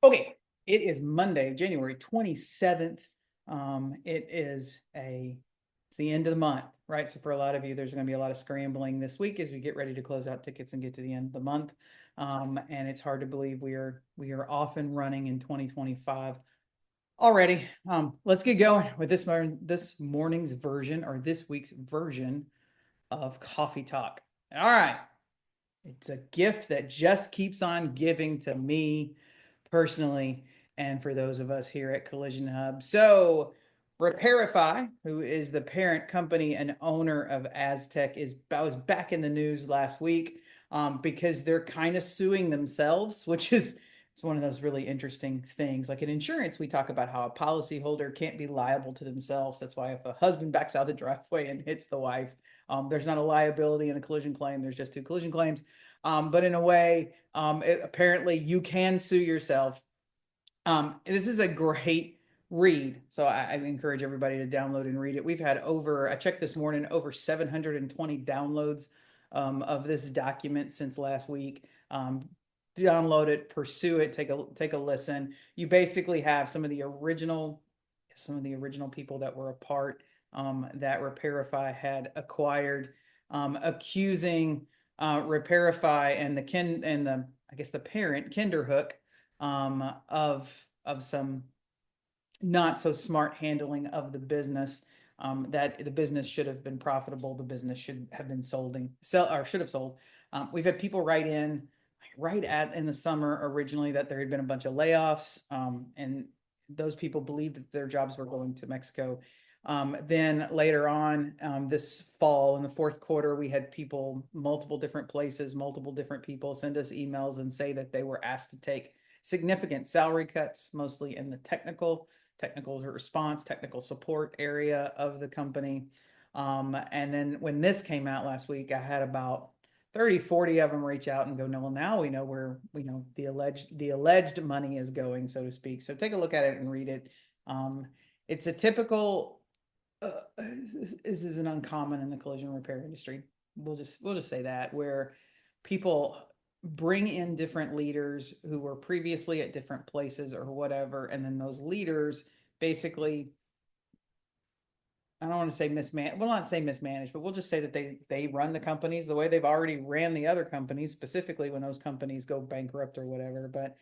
Okay, it is Monday, January 27th. It's the end of the month, right? So for a lot of you, there's going to be a lot of scrambling this week as we get ready to close out tickets and get to the end of the month. And it's hard to believe we are off and running in 2025 already. Let's get going with this morning's version, or this week's version of Coffee Talk. All right. It's a gift that just keeps on giving to me personally, and for those of us here at Collision Hub. So, Repairify, who is the parent company and owner of asTech, was back in the news last week because they're kind of suing themselves, which is it's one of those really interesting things. Like in insurance, we talk about how a policyholder can't be liable to themselves. That's why if a husband backs out the driveway and hits the wife, there's not a liability in a collision claim. There's just two collision claims. But in a way, apparently you can sue yourself. This is a great read. So I encourage everybody to download and read it. We've had I checked this morning, over 720 downloads of this document since last week. Download it, pursue it, take a listen. You basically have some of the original people that were a part that Repairify had acquired, accusing Repairify and the parent Kinderhook of some not so smart handling of the business. That the business should have been profitable. The business should have been should have sold. We've had people write in in the summer originally that there had been a bunch of layoffs, and those people believed that their jobs were going to Mexico. Then later on, this fall in the fourth quarter, we had people, multiple different places, multiple different people send us emails and say that they were asked to take significant salary cuts, mostly in the technical response, technical support area of the company. And then when this came out last week, I had about 30, 40 of them reach out and go, no, well, now we know where the alleged money is going, so to speak. So take a look at it and read it. It's a typical this isn't uncommon in the collision repair industry. We'll just say that, where people bring in different leaders who were previously at different places or whatever, and then those leaders basically, I don't want to say not say mismanaged, but we'll just say that they run the companies the way they've already ran the other companies, specifically when those companies go bankrupt or whatever. But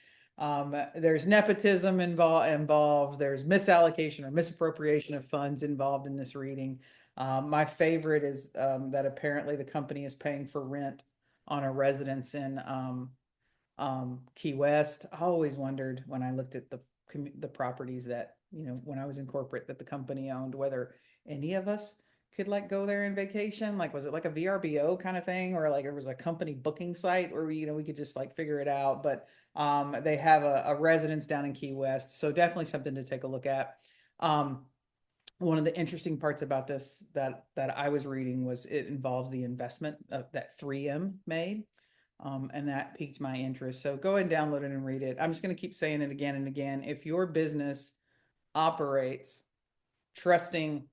there's nepotism involved. There's misallocation or misappropriation of funds involved in this reading. My favorite is that apparently the company is paying for rent on a residence in Key West. I always wondered when I looked at the properties that, when I was in corporate, that the company owned, whether any of us could like go there in vacation. Like, was it like a VRBO kind of thing, or like it was a company booking site where we could just like figure it out. But they have a residence down in Key West, so definitely something to take a look at. One of the interesting parts about this that I was reading was it involves the investment that 3M made. And that piqued my interest. So go ahead and download it and read it. I'm just going to keep saying it again and again. If your business operates trusting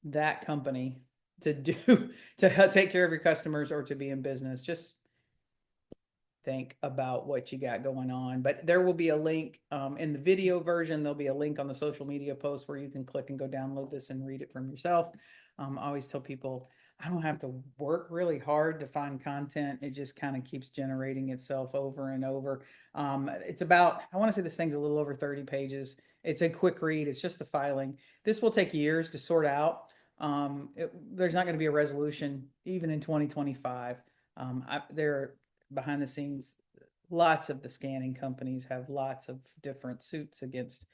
that company to take care of your customers or to be in business, just think about what you got going on. But there will be a link in the video version. There'll be a link on the social media post where you can click and go download this and read it from yourself. I always tell people I don't have to work really hard to find content. It just kind of keeps generating itself over and over. It's about, I want to say this thing's a little over 30 pages. It's a quick read. It's just the filing. This will take years to sort out. There's not going to be a resolution even in 2025. There behind the scenes, lots of the scanning companies have lots of different suits against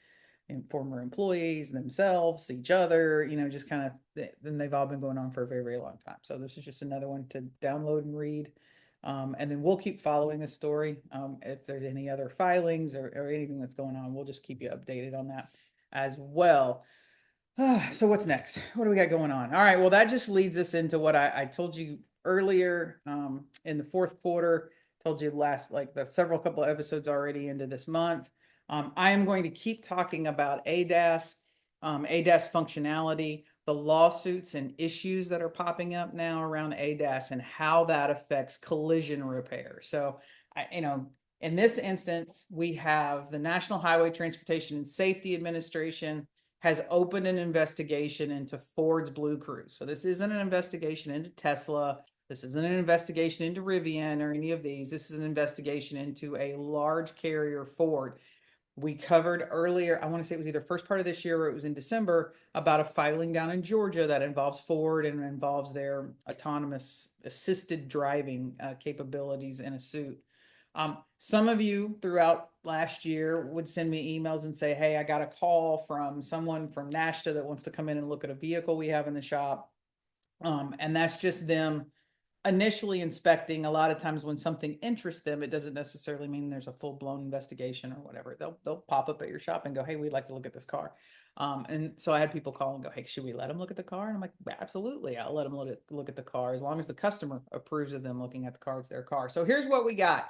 former employees, themselves, each other, just kind of, then they've all been going on for a very, very long time. So this is just another one to download and read. And then we'll keep following the story. If there's any other filings or anything that's going on, we'll just keep you updated on that as well. So what's next? What do we got going on? All right. Well, that just leads us into what I told you earlier in the fourth quarter. Told you several couple of episodes already into this month. I am going to keep talking about ADAS, ADAS functionality, the lawsuits and issues that are popping up now around ADAS and how that affects collision repair. So, In this instance, we have the National Highway Transportation and Safety Administration has opened an investigation into Ford's BlueCruise. So this isn't an investigation into Tesla. This isn't an investigation into Rivian or any of these. This is an investigation into a large carrier, Ford. We covered earlier, I want to say it was either first part of this year or it was in December, about a filing down in Georgia that involves Ford and involves their autonomous assisted driving capabilities in a suit. Some of you throughout last year would send me emails and say, hey, I got a call from someone from NHTSA that wants to come in and look at a vehicle we have in the shop. And that's just them initially inspecting. A lot of times when something interests them, it doesn't necessarily mean there's a full-blown investigation or whatever. They'll pop up at your shop and go, hey, we'd like to look at this car. And so I had people call and go, hey, should we let them look at the car? And I'm like, absolutely, I'll let them look at the car as long as the customer approves of them looking at the car. It's their car. So here's what we got.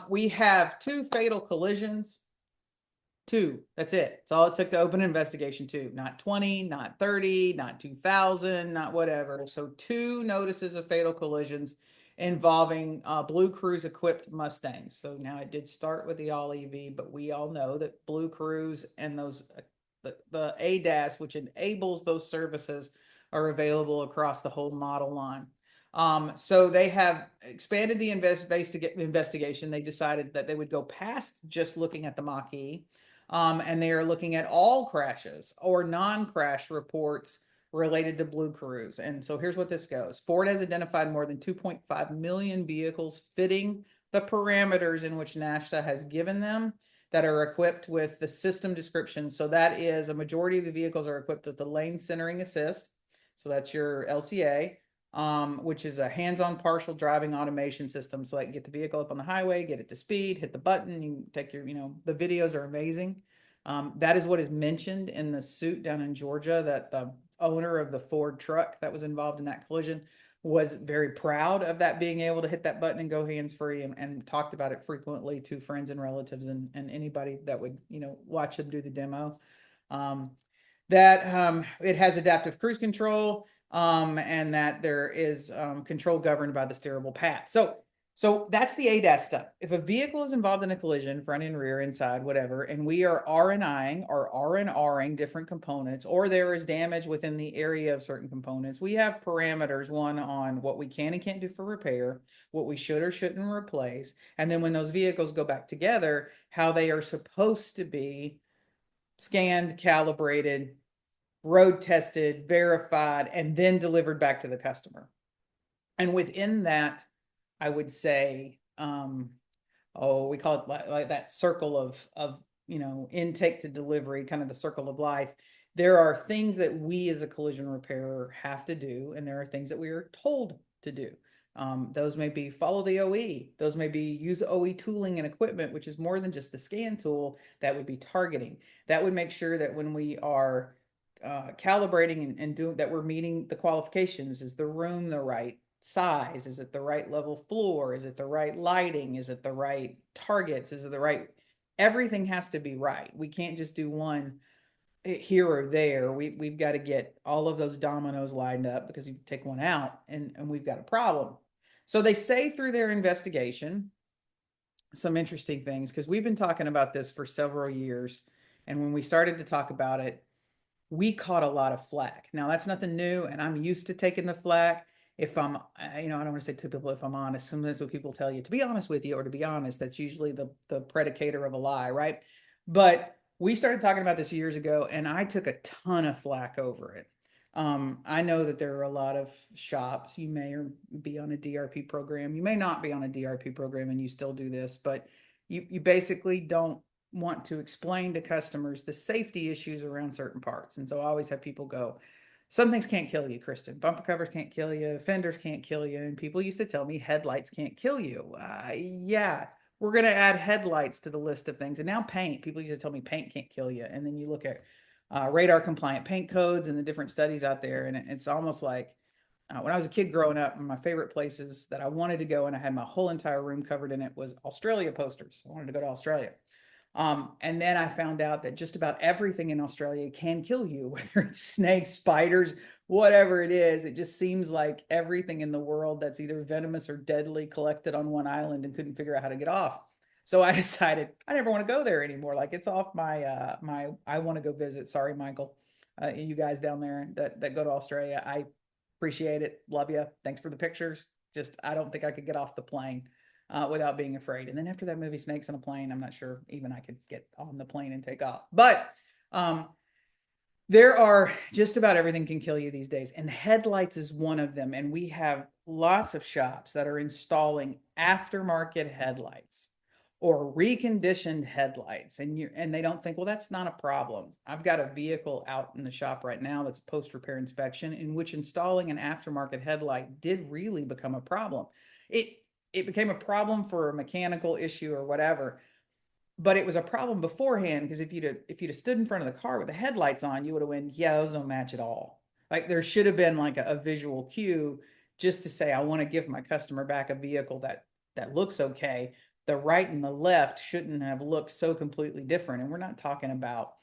We have 2 fatal collisions. 2. That's it. It's all it took to open an investigation. 2, not 20, not 30, not 2,000, not whatever. So 2 notices of fatal collisions involving BlueCruise-equipped Mustangs. So now it did start with the all EV, but we all know that BlueCruise and those the ADAS, which enables those services, are available across the whole model line. So they have expanded the investigation. They decided that they would go past just looking at the Mach-E. And they are looking at all crashes or non-crash reports related to BlueCruise. And so here's what this goes. Ford has identified more than 2.5 million vehicles fitting the parameters in which NHTSA has given them that are equipped with the system description. So that is a majority of the vehicles are equipped with the lane centering assist. So that's your LCA. Which is a hands-on partial driving automation system. So I can get the vehicle up on the highway, get it to speed, hit the button, you take your, the videos are amazing. That is what is mentioned in the suit down in Georgia, that the owner of the Ford truck that was involved in that collision was very proud of that, being able to hit that button and go hands-free, and talked about it frequently to friends and relatives and anybody that would, watch them do the demo. That it has adaptive cruise control, and that there is control governed by the steerable path. So that's the ADAS stuff. If a vehicle is involved in a collision, front and rear, inside, whatever, and we are R&Ing or R&Ring different components, or there is damage within the area of certain components, we have parameters, one on what we can and can't do for repair, what we should or shouldn't replace, and then when those vehicles go back together, how they are supposed to be scanned, calibrated, road tested, verified, and then delivered back to the customer. And within that, I would say, we call it like that circle of intake to delivery, kind of the circle of life. There are things that we as a collision repairer have to do, and there are things that we are told to do. Those may be follow the OE. Those may be use OE tooling and equipment, which is more than just the scan tool. That would be targeting. That would make sure that when we are calibrating and doing that, we're meeting the qualifications. Is the room the right size? Is it the right level floor? Is it the right lighting? Is it the right targets? Is it the right, everything has to be right. We can't just do one here or there. We've got to get all of those dominoes lined up, because you take one out and we've got a problem. So they say through their investigation some interesting things, because we've been talking about this for several years. And when we started to talk about it, we caught a lot of flack. Now that's nothing new, and I'm used to taking the flack. If I'm, I don't want to say to people, if I'm honest, sometimes what people tell you, to be honest with you, or to be honest, that's usually the predicator of a lie, right? But we started talking about this years ago, and I took a ton of flack over it. I know that there are a lot of shops, you may be on a DRP program, you may not be on a DRP program, and you still do this, but you basically don't want to explain to customers the safety issues around certain parts. And so I always have people go, some things can't kill you, Kristen. Bumper covers can't kill you. Fenders can't kill you. And people used to tell me headlights can't kill you. Yeah, we're going to add headlights to the list of things. And now paint. People used to tell me paint can't kill you. And then you look at radar compliant paint codes and the different studies out there. And it's almost like when I was a kid growing up, my favorite places that I wanted to go, and I had my whole entire room covered in it, was Australia posters. I wanted to go to Australia. And then I found out that just about everything in Australia can kill you, whether it's snakes, spiders, whatever it is. It just seems like everything in the world that's either venomous or deadly collected on one island and couldn't figure out how to get off. So I decided I never want to go there anymore. Like it's off my I want to go visit. Sorry, Michael. You guys down there that go to Australia. I appreciate it. Love you. Thanks for the pictures. Just I don't think I could get off the plane without being afraid. And then after that movie Snakes on a Plane, I'm not sure even I could get on the plane and take off. But um there are just about everything can kill you these days, and headlights is one of them. And we have lots of shops that are installing aftermarket headlights or reconditioned headlights, and they don't think, well, that's not a problem. I've got a vehicle out in the shop right now that's post repair inspection, in which installing an aftermarket headlight did really become a problem. It it became a problem for a mechanical issue or whatever, but it was a problem beforehand, because if you'd have stood in front of the car with the headlights on, you would have went, yeah, those don't match at all. Like there should have been like a visual cue just to say, I want to give my customer back a vehicle that looks okay. The right and the left shouldn't have looked so completely different. And we're not talking about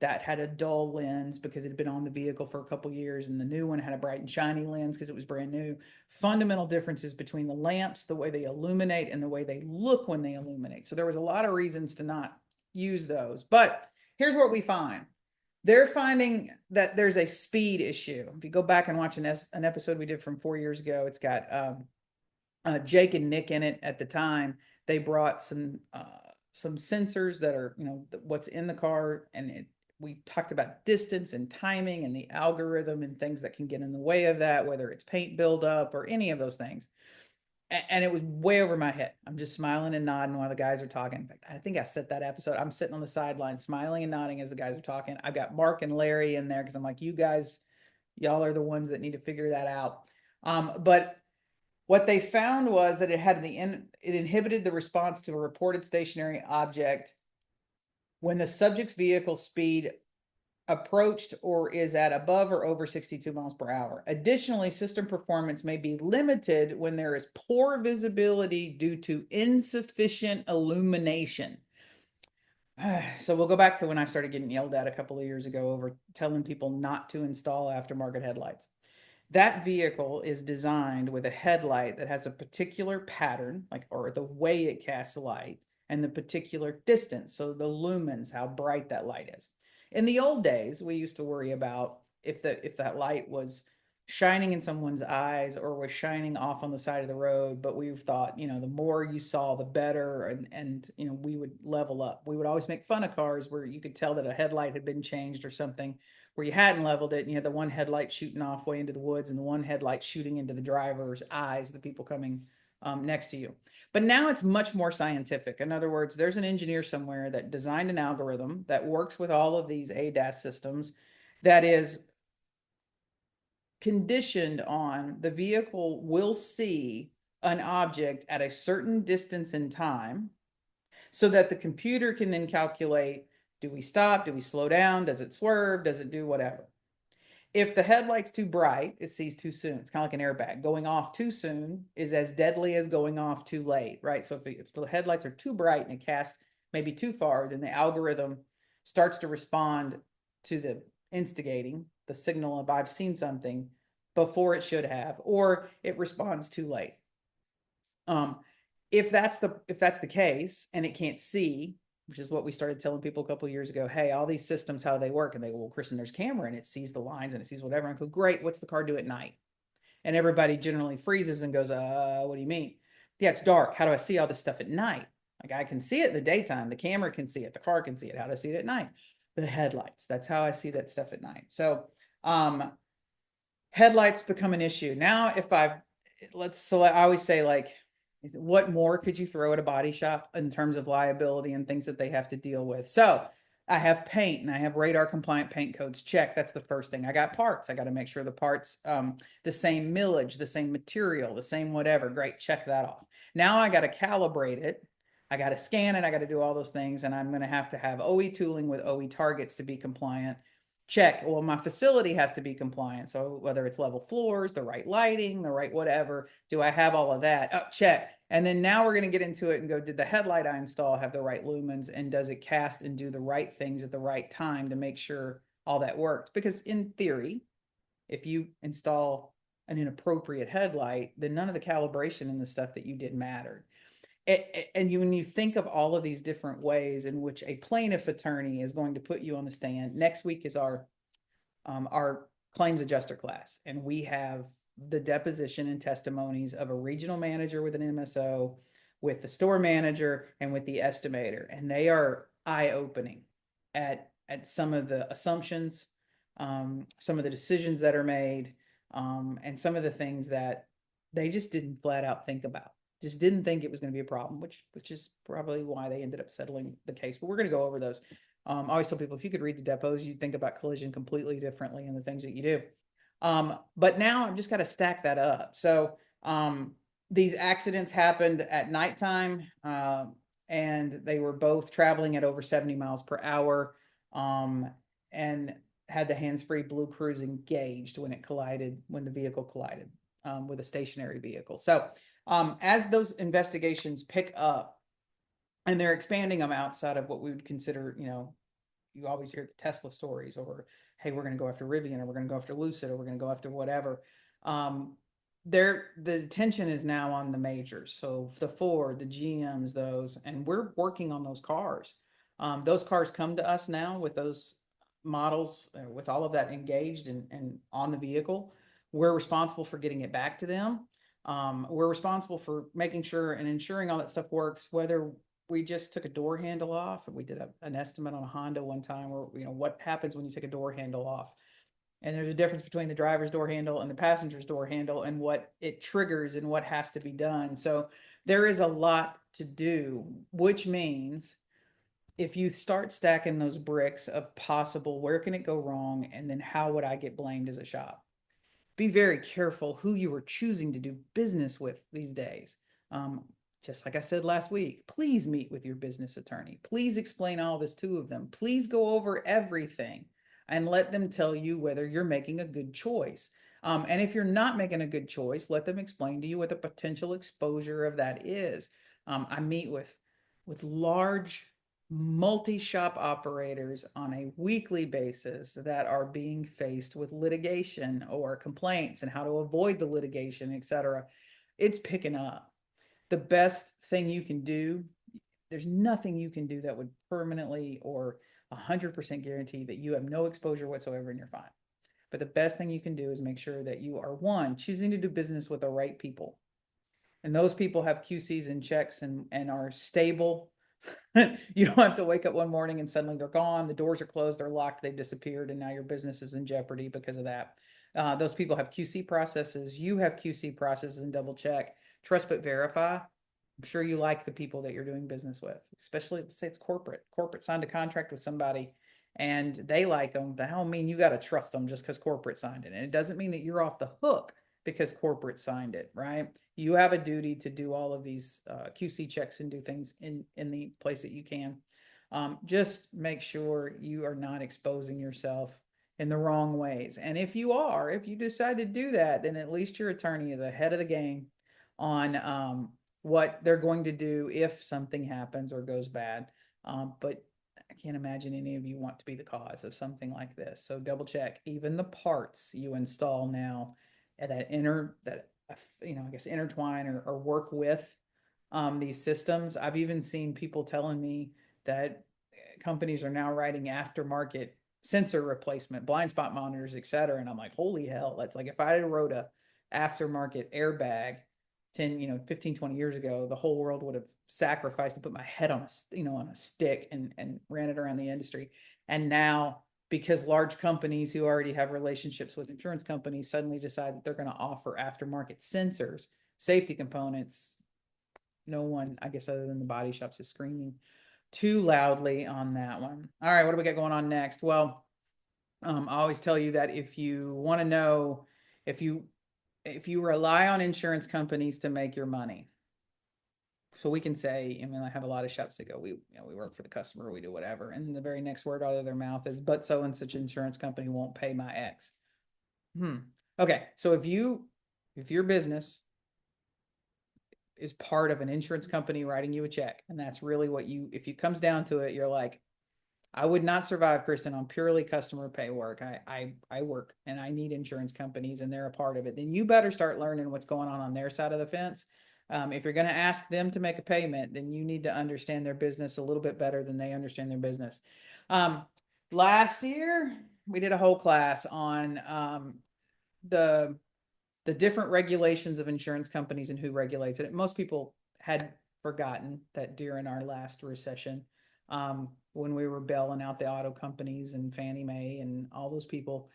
that had a dull lens because it had been on the vehicle for a couple years, and the new one had a bright and shiny lens because it was brand new. Fundamental differences between the lamps, the way they illuminate, and the way they look when they illuminate. So there was a lot of reasons to not use those. But here's what we find. They're finding that there's a speed issue. If you go back and watch an episode we did from 4 years ago, it's got Jake and Nick in it. At the time, they brought some sensors that are, what's in the car, and we talked about distance and timing and the algorithm and things that can get in the way of that, whether it's paint buildup or any of those things. And it was way over my head. I'm just smiling and nodding while the guys are talking. In fact, I think I set that episode. I'm sitting on the sideline, smiling and nodding as the guys are talking. I've got Mark and Larry in there because I'm like, you guys, y'all are the ones that need to figure that out. But what they found was that it inhibited the response to a reported stationary object when the subject's vehicle speed approached or is at above or over 62 miles per hour. Additionally, system performance may be limited when there is poor visibility due to insufficient illumination. So we'll go back to when I started getting yelled at a couple of years ago over telling people not to install aftermarket headlights. That vehicle is designed with a headlight that has a particular pattern, like, or the way it casts light, and the particular distance. So the lumens, how bright that light is. In the old days, we used to worry about if that light was shining in someone's eyes or was shining off on the side of the road. But we thought, the more you saw, the better, and we would level up. We would always make fun of cars where you could tell that a headlight had been changed or something, where you hadn't leveled it, and you had the one headlight shooting off way into the woods and the one headlight shooting into the driver's eyes, the people coming next to you. But now it's much more scientific. In other words, there's an engineer somewhere that designed an algorithm that works with all of these ADAS systems that is conditioned on the vehicle will see an object at a certain distance in time, so that the computer can then calculate, do we stop? Do we slow down? Does it swerve? Does it do whatever? If the headlight's too bright, it sees too soon. It's kind of like an airbag. Going off too soon is as deadly as going off too late, right? So if the headlights are too bright and it casts maybe too far, then the algorithm starts to respond to the instigating, the signal of I've seen something before it should have, or it responds too late. If that's the case and it can't see, which is what we started telling people a couple of years ago, hey, all these systems, how do they work? And they go, well, Kristen, there's camera and it sees the lines and it sees whatever. And I go, great, what's the car do at night? And everybody generally freezes and goes, what do you mean? Yeah, it's dark. How do I see all this stuff at night? Like, I can see it in the daytime. The camera can see it. The car can see it. How do I see it at night? The headlights. That's how I see that stuff at night. So headlights become an issue. Now, I always say, like, what more could you throw at a body shop in terms of liability and things that they have to deal with? So I have paint and I have radar compliant paint codes. Check. That's the first thing. I got parts. I got to make sure the parts, the same millage, the same material, the same whatever. Great. Check that off. Now I got to calibrate it. I got to scan it. I got to do all those things. And I'm going to have OE tooling with OE targets to be compliant. Check. Well, my facility has to be compliant. So whether it's level floors, the right lighting, the right whatever, do I have all of that? Oh, check. And then now we're going to get into it and go, did the headlight I install have the right lumens, and does it cast and do the right things at the right time to make sure all that works? Because in theory, if you install an inappropriate headlight, then none of the calibration and the stuff that you did mattered. when you think of all of these different ways in which a plaintiff attorney is going to put you on the stand, next week is our claims adjuster class, and we have the deposition and testimonies of a regional manager with an MSO, with the store manager, and with the estimator, and they are eye-opening at some of the assumptions, some of the decisions that are made, and some of the things that they just didn't flat out think about. Just didn't think it was going to be a problem, which is probably why they ended up settling the case. But we're going to go over those. I always tell people, if you could read the depos, you'd think about collision completely differently in the things that you do. But now I've just got to stack that up. So these accidents happened at nighttime, and they were both traveling at over 70 miles per hour, and had the hands-free BlueCruise engaged when the vehicle collided with a stationary vehicle. So as those investigations pick up, and they're expanding them outside of what we would consider, you always hear the Tesla stories, or, hey, we're going to go after Rivian, or we're going to go after Lucid, or we're going to go after whatever. The attention is now on the majors. So the Ford, the GMs, and we're working on those cars. Those cars come to us now with those models, with all of that engaged and on the vehicle. We're responsible for getting it back to them. We're responsible for making sure and ensuring all that stuff works, whether we just took a door handle off. We did an estimate on a Honda one time where, what happens when you take a door handle off. And there's a difference between the driver's door handle and the passenger's door handle, and what it triggers and what has to be done. So there is a lot to do, which means if you start stacking those bricks of possible, where can it go wrong? And then how would I get blamed as a shop? Be very careful who you are choosing to do business with these days. Just like I said last week, please meet with your business attorney. Please explain all this to them. Please go over everything and let them tell you whether you're making a good choice. And if you're not making a good choice, let them explain to you what the potential exposure of that is. I meet with large multi-shop operators on a weekly basis that are being faced with litigation or complaints and how to avoid the litigation, etc. It's picking up. The best thing you can do, there's nothing you can do that would permanently or 100% guarantee that you have no exposure whatsoever and you're fine. But the best thing you can do is make sure that you are, one, choosing to do business with the right people. And those people have QCs and checks and are stable. You don't have to wake up one morning and suddenly they're gone. The doors are closed, they're locked, they've disappeared, and now your business is in jeopardy because of that. Those people have QC processes. You have QC processes and double check. Trust but verify. I'm sure you like the people that you're doing business with, especially let's say it's corporate. Corporate signed a contract with somebody and they like them. The hell mean you got to trust them just because corporate signed it. And it doesn't mean that you're off the hook because corporate signed it, right? You have a duty to do all of these QC checks and do things in the place that you can. Just make sure you are not exposing yourself in the wrong ways. And if you decide to do that, then at least your attorney is ahead of the game on what they're going to do if something happens or goes bad. But I can't imagine any of you want to be the cause of something like this. So double check even the parts you install now that I guess intertwine or work with these systems. I've even seen people telling me that companies are now writing aftermarket sensor replacement, blind spot monitors, etc. And I'm like, holy hell, that's like if I wrote a aftermarket airbag 15, 20 years ago, the whole world would have sacrificed to put my head on a stick and ran it around the industry. And now, because large companies who already have relationships with insurance companies suddenly decide that they're going to offer aftermarket sensors, safety components, no one, I guess, other than the body shops is screaming too loudly on that one. All right, what do we got going on next? Well, I always tell you that if you want to know, if you rely on insurance companies to make your money, so we can say, I have a lot of shops that go, we work for the customer, we do whatever, and the very next word out of their mouth is, but so and such insurance company won't pay my X. Okay, so if your business is part of an insurance company writing you a check, and that's really what if it comes down to it, you're like, I would not survive, Kristen, on purely customer pay work. I work and I need insurance companies and they're a part of it. Then you better start learning what's going on their side of the fence. If you're going to ask them to make a payment, then you need to understand their business a little bit better than they understand their business. Um, Last year, we did a whole class on the the different regulations of insurance companies and who regulates it. Most people had forgotten that during our last recession, when we were bailing out the auto companies and Fannie Mae and all those people,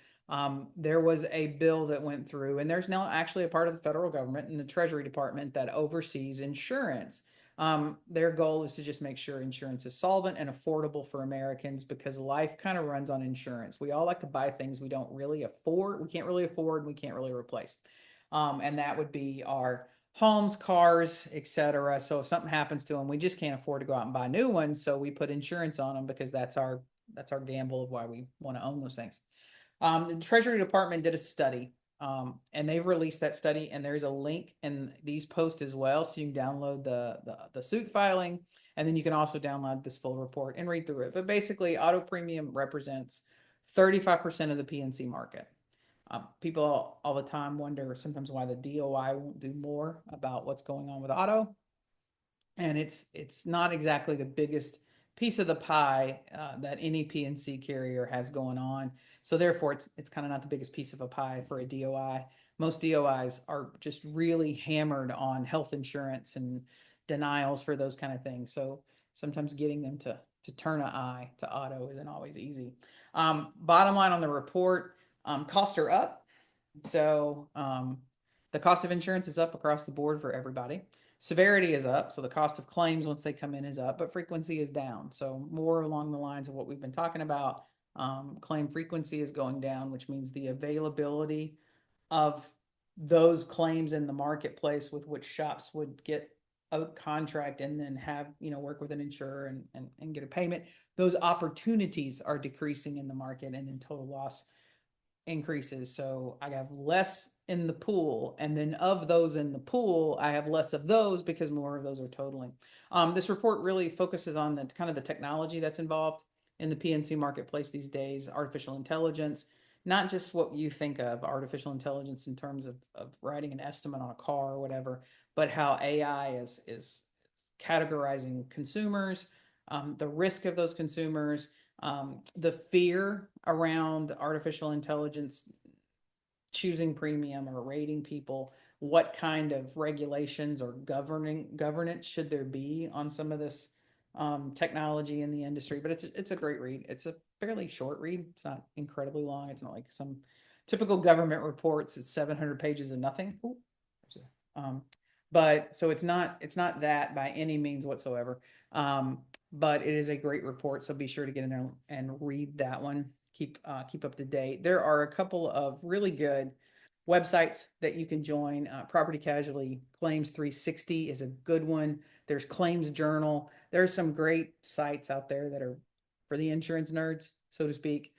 there was a bill that went through, and there's now actually a part of the federal government and the Treasury Department that oversees insurance. Their goal is to just make sure insurance is solvent and affordable for Americans because life kind of runs on insurance. We all like to buy things we don't really afford, we can't really afford, and we can't really replace. And that would be our homes, cars, etc. So if something happens to them, we just can't afford to go out and buy new ones. So we put insurance on them because that's our gamble of why we want to own those things. The Treasury Department did a study, and they've released that study, and there's a link in these posts as well, so you can download the suit filing, and then you can also download this full report and read through it. But basically, auto premium represents 35% of the PNC market. People all the time wonder sometimes why the DOI won't do more about what's going on with auto, and it's not exactly the biggest piece of the pie that any PNC carrier has going on. So therefore, it's kind of not the biggest piece of a pie for a DOI. Most DOIs are just really hammered on health insurance and denials for those kind of things. So sometimes getting them to turn an eye to auto isn't always easy. Bottom line on the report, costs are up. So the cost of insurance is up across the board for everybody. Severity is up, so the cost of claims once they come in is up, but frequency is down. So more along the lines of what we've been talking about. Claim frequency is going down, which means the availability of those claims in the marketplace with which shops would get a contract and then have, work with an insurer and get a payment. Those opportunities are decreasing in the market, and then total loss increases. So I have less in the pool, and then of those in the pool, I have less of those because more of those are totaling. This report really focuses on the kind of the technology that's involved in the PNC marketplace these days, artificial intelligence, not just what you think of artificial intelligence in terms of writing an estimate on a car or whatever, but how AI is categorizing consumers, the risk of those consumers, the fear around artificial intelligence choosing premium or rating people, what kind of regulations or governance should there be on some of this technology in the industry. But it's a great read. It's a fairly short read. It's not incredibly long. It's not like some typical government reports. It's 700 pages of nothing. Ooh, um, but so it's not that by any means whatsoever. But it is a great report, so be sure to get in there and read that one. Keep up to date. There are a couple of really good websites that you can join. Property Casualty Claims 360 is a good one. There's Claims Journal. There's some great sites out there that are for the insurance nerds, so to speak.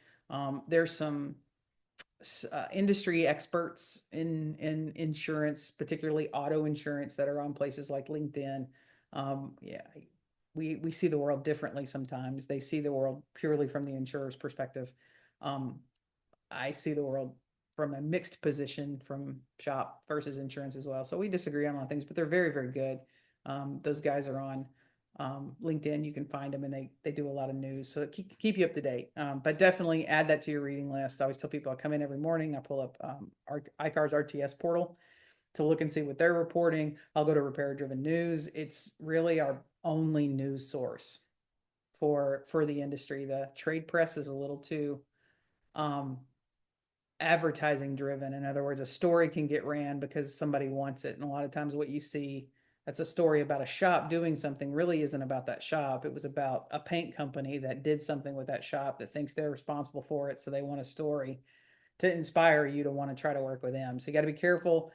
There's some industry experts in insurance, particularly auto insurance, that are on places like LinkedIn. Yeah, we see the world differently sometimes. They see the world purely from the insurer's perspective. Um, I see the world from a mixed position from shop versus insurance as well. So we disagree on a lot of things, but they're very, very good. Those guys are on LinkedIn. You can find them, and they do a lot of news, so keep you up to date. But definitely add that to your reading list. I always tell people I come in every morning. I pull up iCar's RTS portal to look and see what they're reporting. I'll go to Repair Driven News. It's really our only news source for the industry. The trade press is a little too um, advertising driven. In other words, a story can get ran because somebody wants it. And a lot of times what you see that's a story about a shop doing something really isn't about that shop. It was about a paint company that did something with that shop that thinks they're responsible for it. So they want a story to inspire you to want to try to work with them. So you got to be careful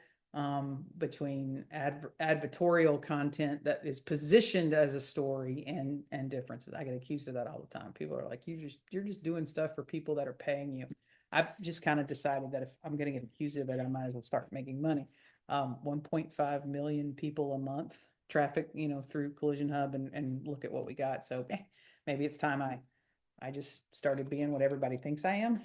between advertorial content that is positioned as a story and differences. I get accused of that all the time. People are like, you're just doing stuff for people that are paying you. I've just kind of decided that if I'm going to get accused of it, I might as well start making money. 1.5 million people a month traffic, through Collision Hub and look at what we got. So maybe it's time I just started being what everybody thinks I am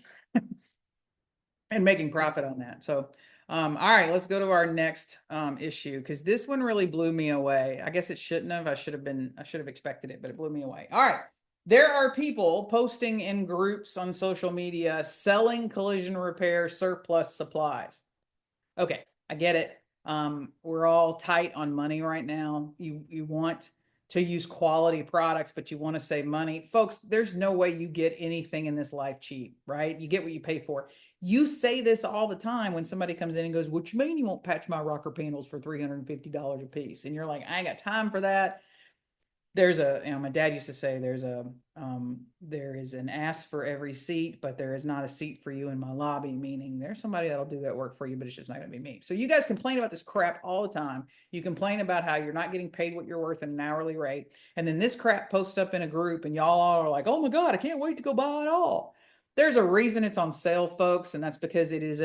and making profit on that. So All right, let's go to our next issue because this one really blew me away. I guess it shouldn't have. I should have expected it, but it blew me away. All right. There are people posting in groups on social media selling collision repair surplus supplies. Okay, I get it. We're all tight on money right now. You want to use quality products, but you want to save money. Folks, there's no way you get anything in this life cheap, right? You get what you pay for. You say this all the time when somebody comes in and goes, "What you mean you won't patch my rocker panels for $350 a piece?" And you're like, "I ain't got time for that." There's my dad used to say there is an ass for every seat, but there is not a seat for you in my lobby, meaning there's somebody that'll do that work for you, but it's just not going to be me. So you guys complain about this crap all the time. You complain about how you're not getting paid what you're worth in an hourly rate. And then this crap posts up in a group and y'all are like, "Oh my God, I can't wait to go buy it all." There's a reason it's on sale, folks, and that's because it's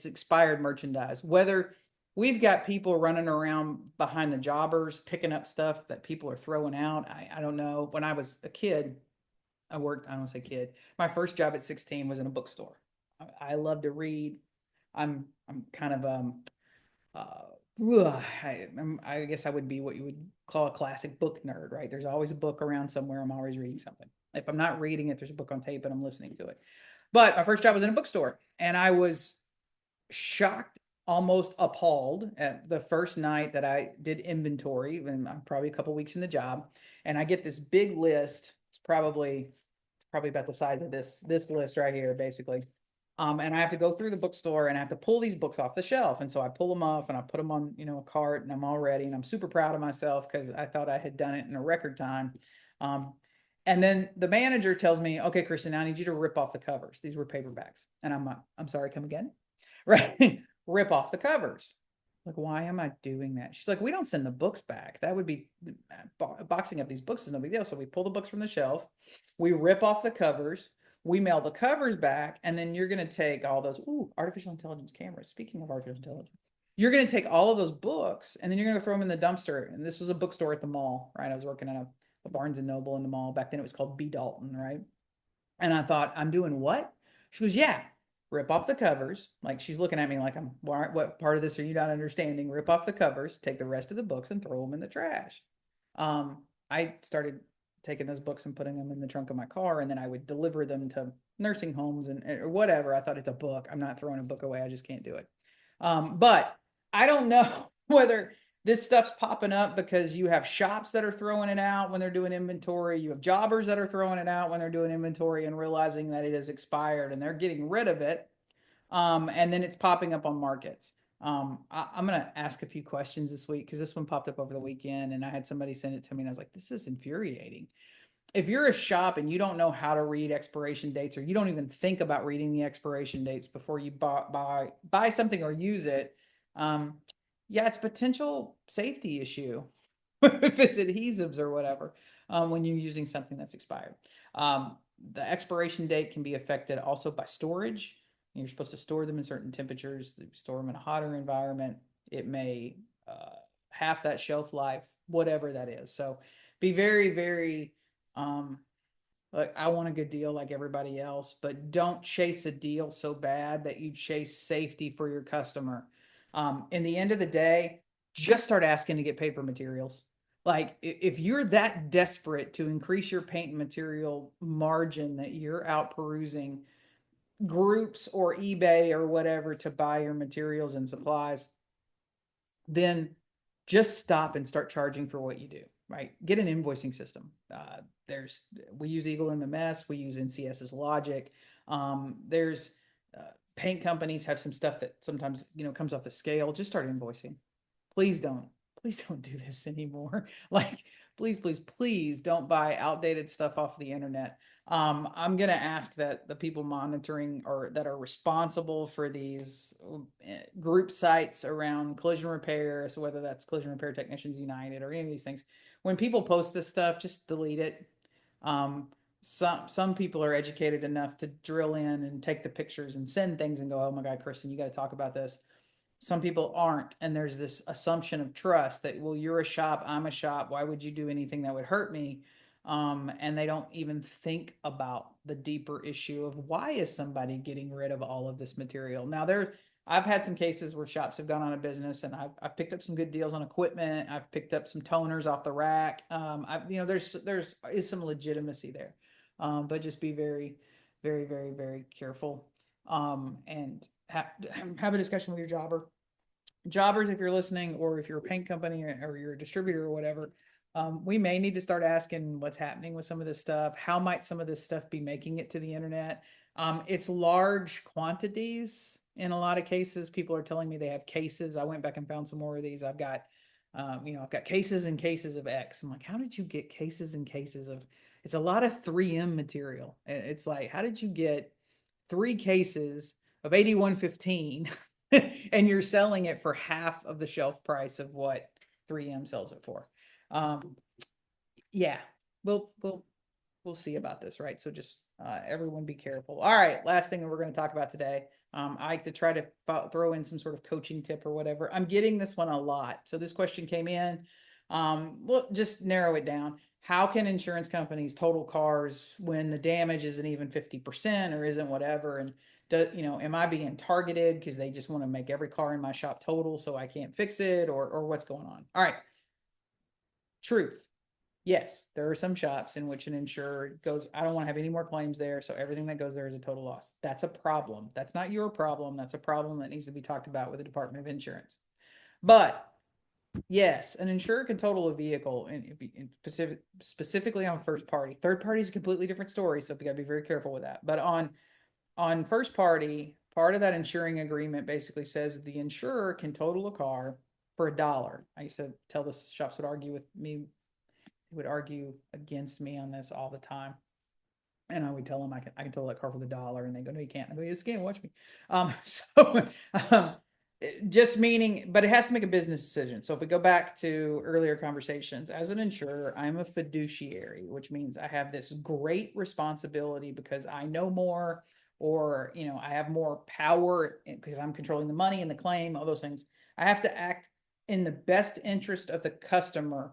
expired merchandise. Whether we've got people running around behind the jobbers picking up stuff that people are throwing out. I don't know. When I was a kid, I don't say kid. My first job at 16 was in a bookstore. I love to read. I'm kind of I guess I would be what you would call a classic book nerd, right? There's always a book around somewhere. I'm always reading something. If I'm not reading it, there's a book on tape and I'm listening to it. But my first job was in a bookstore, and I was shocked, almost appalled at the first night that I did inventory, and I'm probably a couple weeks in the job, and I get this big list. It's probably about the size of this list right here, basically. And I have to go through the bookstore and I have to pull these books off the shelf. And so I pull them off and I put them on, a cart, and I'm all ready. And I'm super proud of myself because I thought I had done it in a record time. Um, and then the manager tells me, "Okay, Kristen, I need you to rip off the covers." These were paperbacks. And I'm like, "I'm sorry, come again?" Right? Rip off the covers. Like, why am I doing that? She's like, "We don't send the books back. That would be boxing up these books is no big deal." So we pull the books from the shelf, we rip off the covers, we mail the covers back, and then you're going to take all those, artificial intelligence cameras. Speaking of artificial intelligence, you're going to take all of those books and then you're going to throw them in the dumpster. And this was a bookstore at the mall, right? I was working at a Barnes and Noble in the mall. Back then it was called B. Dalton, right? And I thought, "I'm doing what?" She goes, "Yeah, rip off the covers." Like, she's looking at me like, what part of this are you not understanding? Rip off the covers, take the rest of the books and throw them in the trash. I started taking those books and putting them in the trunk of my car, and then I would deliver them to nursing homes and or whatever. I thought, it's a book. I'm not throwing a book away. I just can't do it. But I don't know whether this stuff's popping up because you have shops that are throwing it out when they're doing inventory. You have jobbers that are throwing it out when they're doing inventory and realizing that it is expired and they're getting rid of it. And then it's popping up on markets. I'm going to ask a few questions this week because this one popped up over the weekend and I had somebody send it to me and I was like, "This is infuriating." If you're a shop and you don't know how to read expiration dates, or you don't even think about reading the expiration dates before you buy something or use it, um, yeah, it's a potential safety issue if it's adhesives or whatever, when you're using something that's expired. The expiration date can be affected also by storage. You're supposed to store them in certain temperatures. Store them in a hotter environment, it may half that shelf life, whatever that is. So be very, very like, I want a good deal like everybody else, but don't chase a deal so bad that you chase safety for your customer. In the end of the day, just start asking to get paid for materials. Like, if you're that desperate to increase your paint and material margin that you're out perusing groups or eBay or whatever to buy your materials and supplies, then just stop and start charging for what you do, right? Get an invoicing system. There's We use Eagle MMS, we use NCS's Logic. There's paint companies have some stuff that sometimes comes off the scale. Just start invoicing. Please don't. Please don't do this anymore. Like, please, please, please don't buy outdated stuff off the internet. I'm going to ask that the people monitoring or that are responsible for these group sites around collision repair, so whether that's Collision Repair Technicians United or any of these things, when people post this stuff, just delete it. Um, some people are educated enough to drill in and take the pictures and send things and go, "Oh my God, Kristen, you got to talk about this." Some people aren't, and there's this assumption of trust that, well, you're a shop, I'm a shop, why would you do anything that would hurt me? And they don't even think about the deeper issue of, why is somebody getting rid of all of this material? Now, I've had some cases where shops have gone out of business, and I've picked up some good deals on equipment. I've picked up some toners off the rack. There's is some legitimacy there, but just be very, very, very, very careful. And have a discussion with your jobber. Jobbers, if you're listening, or if you're a paint company, or you're a distributor or whatever, we may need to start asking what's happening with some of this stuff. How might some of this stuff be making it to the internet? It's large quantities in a lot of cases. People are telling me they have cases. I went back and found some more of these. I've got cases and cases of X. I'm like, how did you get cases and cases of? It's a lot of 3M material. It's like, how did you get 3 cases of 8115 and you're selling it for half of the shelf price of what 3M sells it for? Yeah, we'll see about this, right? So just everyone be careful. All right, last thing that we're going to talk about today. I like to try to throw in some sort of coaching tip or whatever. I'm getting this one a lot. So this question came in. We'll just narrow it down. How can insurance companies total cars when the damage isn't even 50% or isn't whatever? And am I being targeted because they just want to make every car in my shop total so I can't fix it, or what's going on? All right. Truth. Yes, there are some shops in which an insurer goes, I don't want to have any more claims there, so everything that goes there is a total loss. That's a problem. That's not your problem. That's a problem that needs to be talked about with the Department of Insurance. But yes, an insurer can total a vehicle, and specifically on first party. Third party is a completely different story, so we got to be very careful with that. But on first party, part of that insuring agreement basically says the insurer can total a car for $1. I used to tell the shops would argue with me, would argue against me on this all the time. And I would tell them I can total that car for $1, and they go, no, you can't. I go, yes, you can, watch me. So just meaning, but it has to make a business decision. So if we go back to earlier conversations, as an insurer, I'm a fiduciary, which means I have this great responsibility because I know more, or I have more power because I'm controlling the money and the claim, all those things. I have to act in the best interest of the customer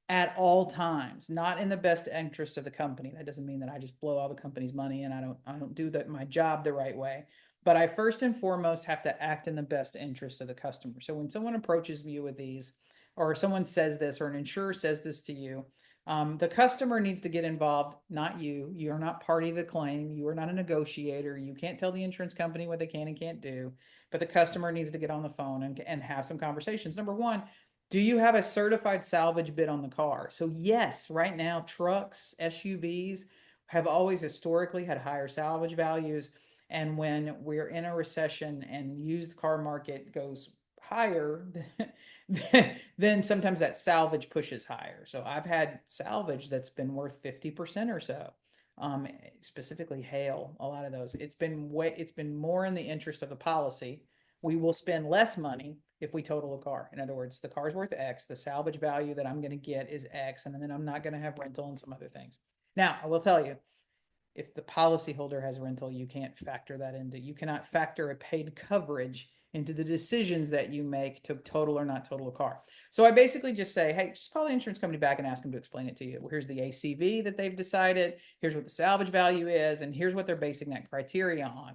at all times, not in the best interest of the company. That doesn't mean that I just blow all the company's money and I don't do my job the right way. But I first and foremost have to act in the best interest of the customer. So when someone approaches me with these, or someone says this, or an insurer says this to you, the customer needs to get involved, not you. You are not party to the claim. You are not a negotiator. You can't tell the insurance company what they can and can't do. But the customer needs to get on the phone and have some conversations. Number one, do you have a certified salvage bid on the car? So yes, right now, trucks, SUVs have always historically had higher salvage values. And when we're in a recession and used car market goes higher, then sometimes that salvage pushes higher. So I've had salvage that's been worth 50% or so. Specifically hail, a lot of those. It's been more in the interest of the policy. We will spend less money if we total a car. In other words, the car's worth X, the salvage value that I'm going to get is X, and then I'm not going to have rental and some other things. Now, I will tell you, if the policyholder has rental, you cannot factor a paid coverage into the decisions that you make to total or not total a car. So I basically just say, hey, just call the insurance company back and ask them to explain it to you. Here's the ACV that they've decided. Here's what the salvage value is, and here's what they're basing that criteria on.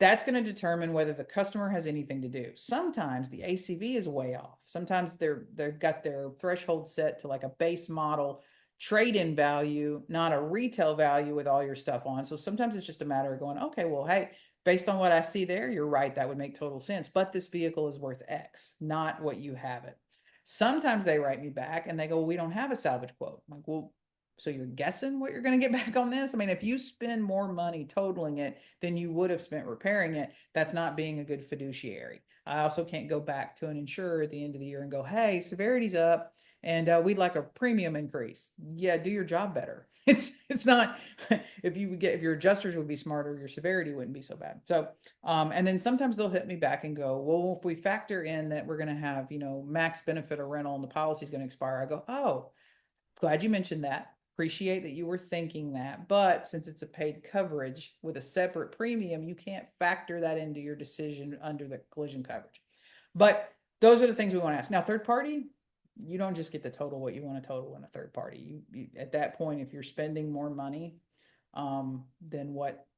That's going to determine whether the customer has anything to do. Sometimes the ACV is way off. Sometimes they've got their threshold set to like a base model trade-in value, not a retail value with all your stuff on. So sometimes it's just a matter of going, okay, well, hey, based on what I see there, you're right. That would make total sense. But this vehicle is worth X, not what you have it. Sometimes they write me back and they go, well, we don't have a salvage quote. I'm like, well, so you're guessing what you're going to get back on this? I mean, if you spend more money totaling it than you would have spent repairing it, that's not being a good fiduciary. I also can't go back to an insurer at the end of the year and go, hey, severity's up and we'd like a premium increase. Yeah, do your job better. It's not if your adjusters would be smarter, your severity wouldn't be so bad. So and then sometimes they'll hit me back and go, well, if we factor in that we're going to have max benefit or rental and the policy is going to expire, I go, oh, glad you mentioned that. Appreciate that you were thinking that, but since it's a paid coverage with a separate premium, you can't factor that into your decision under the collision coverage. But those are the things we want to ask. Now, third party, you don't just get to total what you want to total in a third party. You at that point, if you're spending more money than what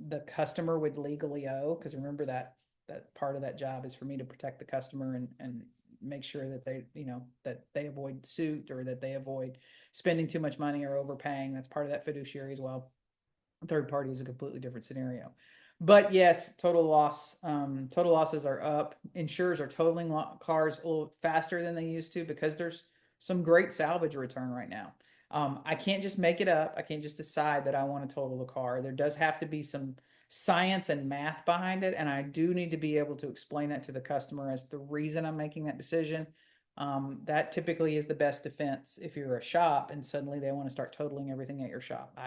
the customer would legally owe, because remember that that part of that job is for me to protect the customer and make sure that they, that they avoid suit or that they avoid spending too much money or overpaying. That's part of that fiduciary as well. Third party is a completely different scenario. But yes, total losses are up. Insurers are totaling cars a little faster than they used to because there's some great salvage return right now. I can't just make it up. I can't just decide that I want to total the car. There does have to be some science and math behind it, and I do need to be able to explain that to the customer as the reason I'm making that decision. That typically is the best defense if you're a shop and suddenly they want to start totaling everything at your shop.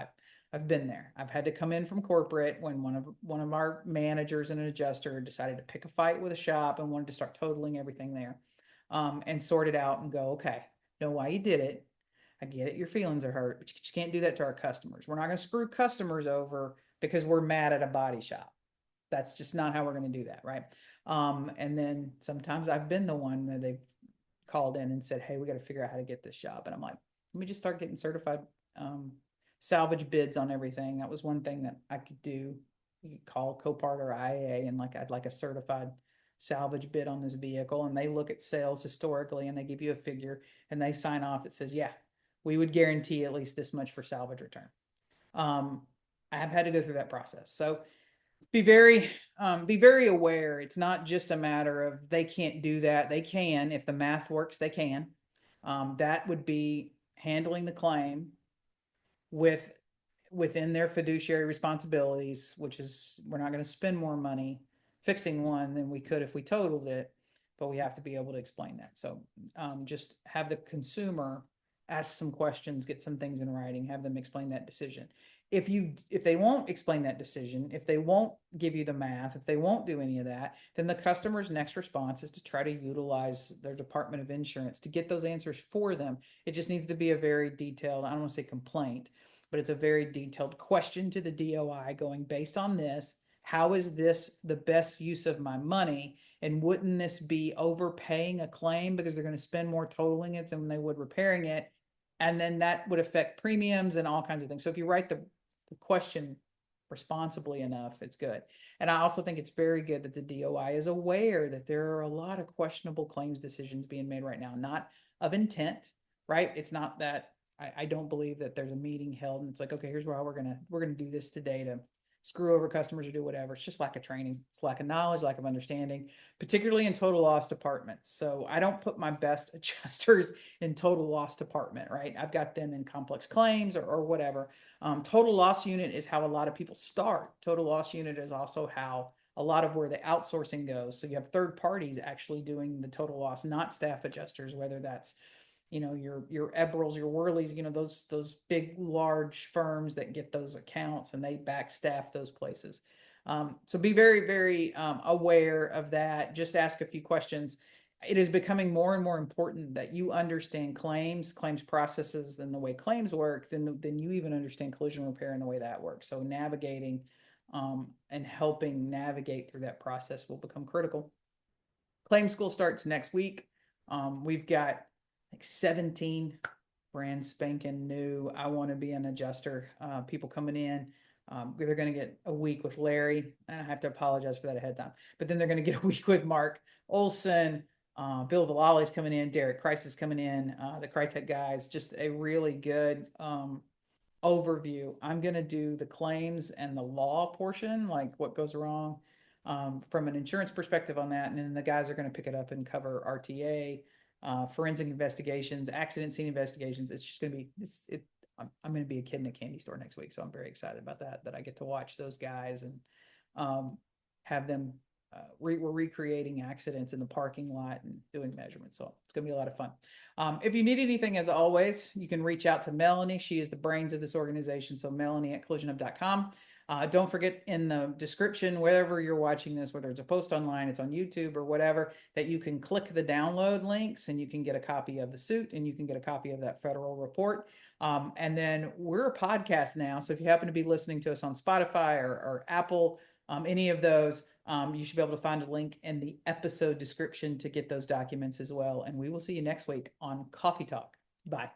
I've been there. I've had to come in from corporate when one of our managers and an adjuster decided to pick a fight with a shop and wanted to start totaling everything there, and sort it out and go, okay, know why you did it. I get it. Your feelings are hurt, but you just can't do that to our customers. We're not going to screw customers over because we're mad at a body shop. That's just not how we're going to do that, right? And then sometimes I've been the one that they've called in and said, hey, we got to figure out how to get this shop. And I'm like, let me just start getting certified salvage bids on everything. That was one thing that I could do. You could call Copart or IAA and I'd like a certified salvage bid on this vehicle. And they look at sales historically and they give you a figure and they sign off that says, yeah, we would guarantee at least this much for salvage return. I have had to go through that process. So be very aware. It's not just a matter of they can't do that. They can, if the math works, they can. That would be handling the claim within their fiduciary responsibilities, which is we're not going to spend more money fixing one than we could if we totaled it, but we have to be able to explain that. So just have the consumer ask some questions, get some things in writing, have them explain that decision. If they won't explain that decision, if they won't give you the math, if they won't do any of that, then the customer's next response is to try to utilize their Department of Insurance to get those answers for them. It just needs to be a very detailed, I don't want to say complaint, but it's a very detailed question to the DOI going based on this. How is this the best use of my money? And wouldn't this be overpaying a claim because they're going to spend more totaling it than they would repairing it? And then that would affect premiums and all kinds of things. So if you write the question responsibly enough, it's good. And I also think it's very good that the DOI is aware that there are a lot of questionable claims decisions being made right now, not of intent, right? It's not that I don't believe that there's a meeting held and it's like, okay, here's where we're gonna do this today to screw over customers or do whatever. It's just lack of training. It's lack of knowledge, lack of understanding, particularly in total loss departments. So I don't put my best adjusters in total loss department, right? I've got them in complex claims or whatever. Total loss unit is how a lot of people start. Total loss unit is also how a lot of where the outsourcing goes. So you have third parties actually doing the total loss, not staff adjusters, whether that's your Eberls, your Worleys, those big large firms that get those accounts and they backstaff those places. So be very, very aware of that. Just ask a few questions. It is becoming more and more important that you understand claims processes and the way claims work, than you even understand collision repair and the way that works. So navigating and helping navigate through that process will become critical. Claim school starts next week. We've got like 17 brand spanking new I want to be an adjuster people coming in. They're going to get a week with Larry. I have to apologize for that ahead of time, but then they're going to get a week with Mark Olson. Bill Vallali's coming in, Derek Kreis is coming in, the Crytek guys. Just a really good overview. I'm going to do the claims and the law portion, like what goes wrong from an insurance perspective on that. And then the guys are going to pick it up and cover RTA, forensic investigations, accident scene investigations. It's just going to be, I'm going to be a kid in a candy store next week. So I'm very excited about that I get to watch those guys and have them, we're recreating accidents in the parking lot and doing measurements. So it's going to be a lot of fun. If you need anything, as always, you can reach out to Melanie. She is the brains of this organization. So Melanie@collisionhub.com. Don't forget in the description, wherever you're watching this, whether it's a post online, it's on YouTube or whatever, that you can click the download links and you can get a copy of the suit and you can get a copy of that federal report. And then we're a podcast now. So if you happen to be listening to us on Spotify or Apple, any of those, you should be able to find a link in the episode description to get those documents as well. And we will see you next week on Coffee Talk. Bye.